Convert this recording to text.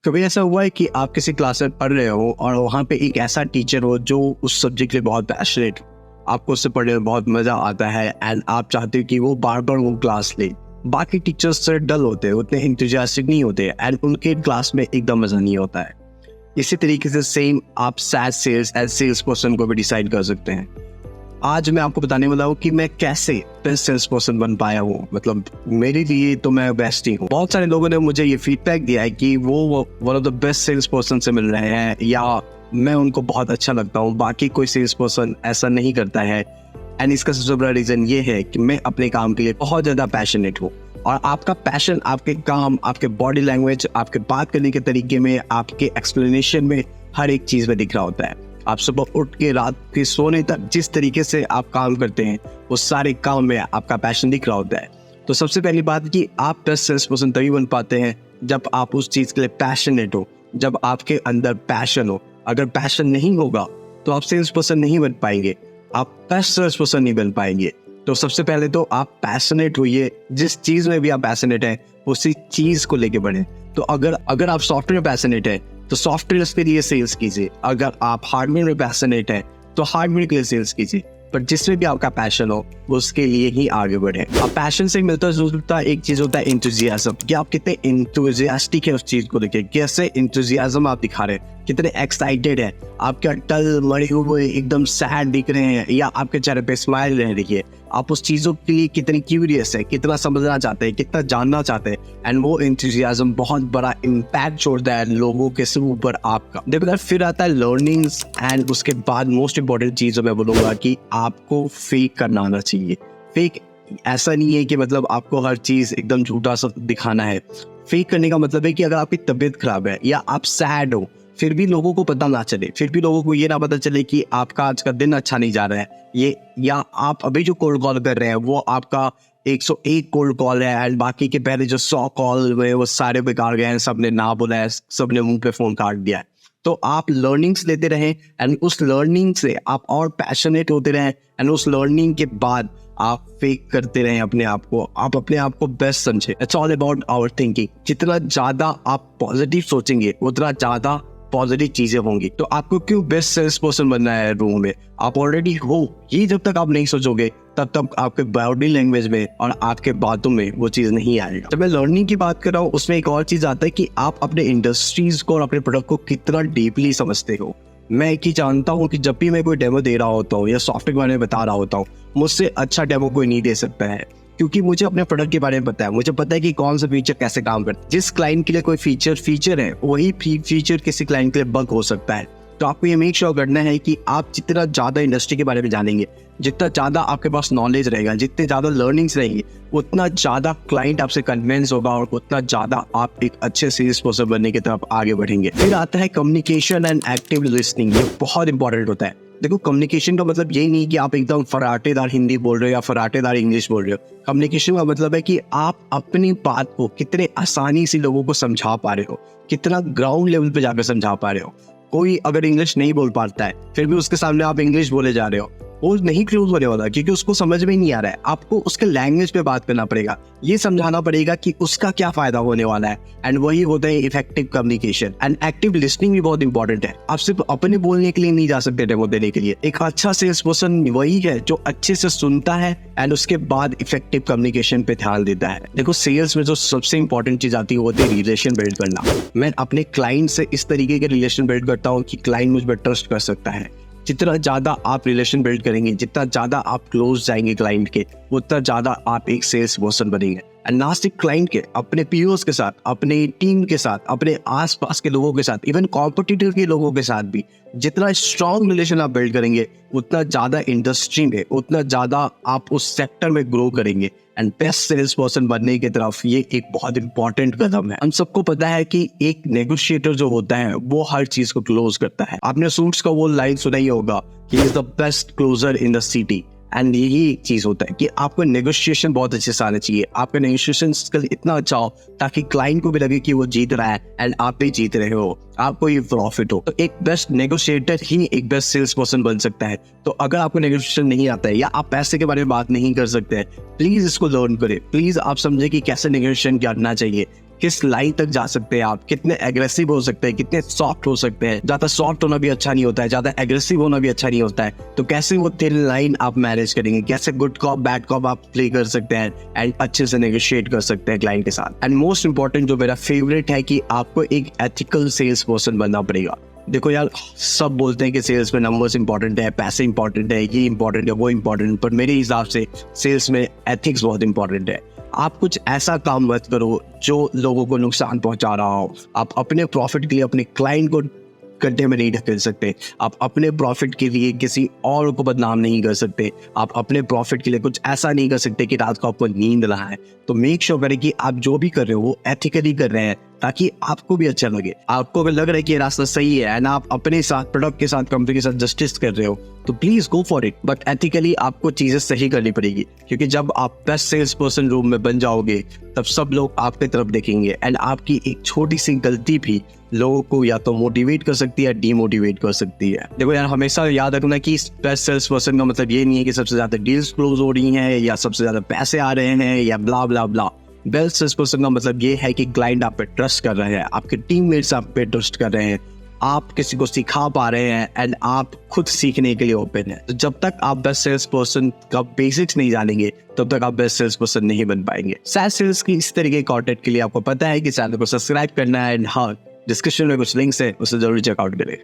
कभी ऐसा हुआ है कि आप किसी क्लास में पढ़ रहे हो और वहाँ पे एक ऐसा टीचर हो जो उस सब्जेक्ट के लिए बहुत पैशनेट, आपको उससे पढ़ने में बहुत मज़ा आता है एंड आप चाहते हो कि वो बार बार वो क्लास ले। बाकी टीचर्स से डल होते हैं, उतने इंथुजियास्टिक नहीं होते एंड उनके क्लास में एकदम मज़ा नहीं होता है। इसी तरीके से सेम आप सेल्स पर्सन को भी डिसाइड कर सकते हैं। आज मैं आपको बताने वाला हूँ कि मैं कैसे बेस्ट सेल्स पर्सन बन पाया हूँ। मतलब मेरे लिए तो मैं बेस्ट ही हूँ। बहुत सारे लोगों ने मुझे ये फीडबैक दिया है कि वो one of the best sales person से मिल रहे हैं या मैं उनको बहुत अच्छा लगता हूँ, बाकी कोई सेल्स पर्सन ऐसा नहीं करता है। एंड इसका सबसे बड़ा रीज़न ये है कि मैं अपने काम के लिए बहुत ज़्यादा पैशनेट हूँ और आपका पैशन आपके काम, आपके बॉडी लैंग्वेज, आपके बात करने के तरीके में, आपके एक्सप्लेनेशन में, हर एक चीज़ में दिख रहा होता है। आप सुबह उठ के रात के सोने तक जिस तरीके से आप काम करते हैं वो सारे काम में आपका पैशन दिख रहा होता है। तो सबसे पहली बात कि आप बेस्ट सेल्स पर्सन तभी बन पाते हैं जब आप उस चीज़ के लिए पैशनेट हो, जब आपके अंदर पैशन हो। अगर पैशन नहीं होगा तो आप सेल्स पर्सन नहीं बन पाएंगे, आप बेस्ट सेल्स पर्सन नहीं बन पाएंगे। तो सबसे पहले तो आप पैशनेट होइए, जिस चीज़ में भी आप पैशनेट हैं उसी चीज़ को लेके बढ़ें। तो अगर आप सॉफ्टवेयर में पैशनेट है तो सॉफ्टवेयर के लिए सेल्स कीजिए। अगर आप हार्डवेयर में पैशनेट है तो हार्डवेयर के लिए सेल्स कीजिए। पर जिसमें भी आपका पैशन हो उसके लिए ही आगे बढ़े। अब पैशन से मिलता जुलता एक चीज होता है इंथुजियाज्म, कि आप कितने इंथुजियास्टिक है उस चीज को लेके, कैसे इंथुजियाज्म आप दिखा रहे हैं, कितने एक्साइटेड है, आप क्या टल मरे हुए एकदम सैड दिख रहे हैं या आपके चेहरे पे स्माइल रह रही है। आप उस चीज़ों के लिए कितने क्यूरियस है, कितना समझना चाहते हैं, कितना जानना चाहते हैं। एंड वो इंथुजियाज्म बहुत बड़ा इम्पैक्ट छोड़ता है लोगों के ऊपर आपका। देखो यार, फिर आता है लर्निंग्स एंड उसके बाद मोस्ट इंपॉर्टेंट चीज़ मैं बोलूँगा कि आपको फेक करना आना चाहिए। फेक ऐसा नहीं है कि मतलब आपको हर चीज़ एकदम झूठा सा दिखाना है। फेक करने का मतलब है कि अगर आपकी तबीयत खराब है या आप सैड हो फिर भी लोगों को पता ना चले, फिर भी लोगों को ये ना पता चले कि आपका आज का दिन अच्छा नहीं जा रहा है ये, या आप अभी जो कोल्ड कॉल कर रहे हैं वो आपका 101 कोल्ड कॉल है एंड बाकी के पहले जो 100 कॉल हुए वो सारे बेकार गए हैं, सबने ना बोला है, सबने मुंह पे फोन काट दिया है। तो आप लर्निंग्स लेते रहें एंड उस लर्निंग से आप और पैशनेट होते रहें एंड उस लर्निंग के बाद आप फेक करते रहें अपने आप को, आप अपने आप को बेस्ट समझे। It's all about our thinking. जितना ज्यादा आप पॉजिटिव सोचेंगे उतना ज्यादा पॉजिटिव चीजें होंगी। तो आपको क्यों बेस्ट सेल्स पर्सन बनना है रूम में, आप ऑलरेडी हो। ये जब तक आप नहीं सोचोगे तब तक आपके बॉडी लैंग्वेज में और आपके बातों में वो चीज नहीं आएगा। जब मैं लर्निंग की बात कर रहा हूँ उसमें एक और चीज आता है कि आप अपने इंडस्ट्रीज को और अपने प्रोडक्ट को कितना डीपली समझते हो। मैं एक ही जानता हूँ कि जब भी मैं कोई डेमो दे रहा होता हूँ या सॉफ्टवेयर के बारे में बता रहा होता हूँ, मुझसे अच्छा डेमो कोई नहीं दे सकता है, क्योंकि मुझे अपने प्रोडक्ट के बारे में पता है। मुझे पता है कि कौन सा फीचर कैसे काम करता है। जिस क्लाइंट के लिए कोई फीचर है वही फीचर किसी क्लाइंट के लिए बग हो सकता है। तो आपको ये मेक श्योर करना है कि आप जितना ज़्यादा इंडस्ट्री के बारे में जानेंगे, जितना ज़्यादा आपके पास नॉलेज रहेगा, जितने ज़्यादा लर्निंग्स रहेंगी, उतना ज़्यादा क्लाइंट आपसे कन्विंस होगा और उतना ज़्यादा आप एक अच्छे सेल्स पर्सन बनने की तरफ आगे बढ़ेंगे। फिर आता है कम्युनिकेशन एंड एक्टिव लिसनिंग। ये बहुत इंपॉर्टेंट होता है। देखो, कम्युनिकेशन का मतलब ये नहीं कि आप एकदम फराटेदार हिंदी बोल रहे हो या फराटेदार इंग्लिश बोल रहे हो। कम्युनिकेशन का मतलब है कि आप अपनी बात को कितने आसानी से लोगों को समझा पा रहे हो, कितना ग्राउंड लेवल पे जाकर समझा पा रहे हो। कोई अगर इंग्लिश नहीं बोल पाता है फिर भी उसके सामने आप इंग्लिश बोले जा रहे हो, वो नहीं क्लोज होने वाला, क्योंकि उसको समझ में नहीं आ रहा है। आपको उसके लैंग्वेज पे बात करना पड़ेगा, ये समझाना पड़ेगा कि उसका क्या फायदा होने वाला है। एंड वही होता है effective communication. And active listening भी बहुत इंपॉर्टेंट है। आप सिर्फ अपने बोलने के लिए नहीं जा सकते डेमो देने के लिए। एक अच्छा सेल्स पर्सन वही है जो अच्छे से सुनता है एंड उसके बाद इफेक्टिव कम्युनिकेशन पे ध्यान देता है। देखो, सेल्स में जो सबसे इंपॉर्टेंट चीज आती है वो होती है रिलेशन बिल्ड करना। मैं अपने क्लाइंट से इस तरीके के रिलेशन बिल्ड करता हूँ कि क्लाइंट मुझ पर ट्रस्ट कर सकता है। जितना ज़्यादा आप रिलेशन बिल्ड करेंगे, जितना ज़्यादा आप क्लोज जाएंगे क्लाइंट के, उतना ज़्यादा आप एक सेल्स पर्सन बनेंगे। एंड ना सिर्फ क्लाइंट के, अपने पीओस के साथ, अपने टीम के साथ, अपने आसपास के लोगों के साथ, इवन कॉम्पिटिटर के लोगों के साथ भी जितना स्ट्रॉन्ग रिलेशन आप बिल्ड करेंगे उतना ज़्यादा इंडस्ट्री में, उतना ज़्यादा आप उस सेक्टर में ग्रो करेंगे। एंड बेस्ट सेल्स पर्सन बनने की तरफ ये एक बहुत इंपॉर्टेंट कदम है। हम सबको पता है कि एक नेगोशिएटर जो होता है वो हर चीज को क्लोज करता है। आपने सूट्स का वो लाइन सुना ही होगा, he is the best closer in the city. And यही एक चीज होता है कि आपको नेगोशिएशन बहुत अच्छे से आना चाहिए। आपका नेगोशिएशन स्किल इतना अच्छा हो ताकि क्लाइंट को भी लगे कि वो जीत रहा है एंड आप भी जीत रहे हो, आपको ये प्रॉफिट हो। तो एक बेस्ट नेगोशिएटर ही एक बेस्ट सेल्स पर्सन बन सकता है। तो अगर आपको नेगोशिएशन नहीं आता है या आप पैसे के बारे में बात नहीं कर सकते हैं, प्लीज इसको लर्न करें। प्लीज आप समझे कि कैसे नेगोशिएशन करना चाहिए, किस लाइन तक जा सकते हैं आप, कितने एग्रेसिव हो सकते हैं, कितने सॉफ्ट हो सकते हैं। ज्यादा सॉफ्ट होना भी अच्छा नहीं होता है, ज्यादा एग्रेसिव होना भी अच्छा नहीं होता है। तो कैसे वो थिन लाइन आप मैनेज करेंगे, कैसे गुड कॉप बैड कॉप आप प्ले कर सकते हैं एंड अच्छे से नेगोशिएट कर सकते हैं क्लाइंट के साथ। एंड मोस्ट इंपॉर्टेंट जो मेरा फेवरेट है कि आपको एक एथिकल सेल्स पर्सन बनना पड़ेगा। देखो यार, सब बोलते हैं कि सेल्स में नंबर्स इंपॉर्टेंट है, पैसे इंपॉर्टेंट है, ये इंपॉर्टेंट है, वो इंपॉर्टेंट, पर मेरे हिसाब से सेल्स में एथिक्स बहुत इंपॉर्टेंट है। आप कुछ ऐसा काम मत करो जो लोगों को नुकसान पहुंचा रहा हो। आप अपने प्रॉफिट के लिए अपने क्लाइंट को गड्ढे में नहीं ढकेल सकते। आप अपने प्रॉफिट के लिए किसी और को बदनाम नहीं कर सकते। आप अपने प्रॉफिट के लिए कुछ ऐसा नहीं कर सकते कि रात को आपको नींद ना आए। तो मेक श्योर करें कि आप जो भी कर रहे हो वो एथिकली कर रहे हैं, ताकि आपको भी अच्छा लगे। आपको अगर लग रहा है कि ये रास्ता सही है एंड आप अपने साथ, प्रोडक्ट के साथ, कंपनी के साथ जस्टिस कर रहे हो, तो please go for it. But ethically आपको चीजें सही करनी पड़ेगी, क्योंकि जब आप बेस्ट सेल्स पर्सन रूम में बन जाओगे तब सब लोग आपकी तरफ देखेंगे एंड आपकी एक छोटी सी गलती भी लोगों को या तो मोटिवेट कर सकती है, डीमोटिवेट कर सकती है। देखो यार, हमेशा याद रखना कि बेस्ट सेल्स पर्सन का मतलब ये नहीं है कि सबसे ज्यादा डील्स क्लोज हो रही हैं या सबसे ज्यादा पैसे आ रहे हैं या ब्ला ब्ला ब्ला। बेस्ट सेल्स पर्सन का मतलब ये है कि क्लाइंट आप पे ट्रस्ट कर रहे हैं, आपके टीममेट्स आप पे ट्रस्ट कर रहे हैं, आप किसी को सिखा पा रहे हैं एंड आप खुद सीखने के लिए ओपन है। तो जब तक आप बेस्ट सेल्स पर्सन का बेसिक्स नहीं जानेंगे तब तक आप बेस्ट सेल्स पर्सन नहीं बन पाएंगे। सैस सेल्स की इस तरीके के कंटेंट के लिए आपको पता है कि चैनल को सब्सक्राइब करना है एंड हाँ, डिस्क्रिप्शन में कुछ लिंक्स है, उसे जरूर चेकआउट करें।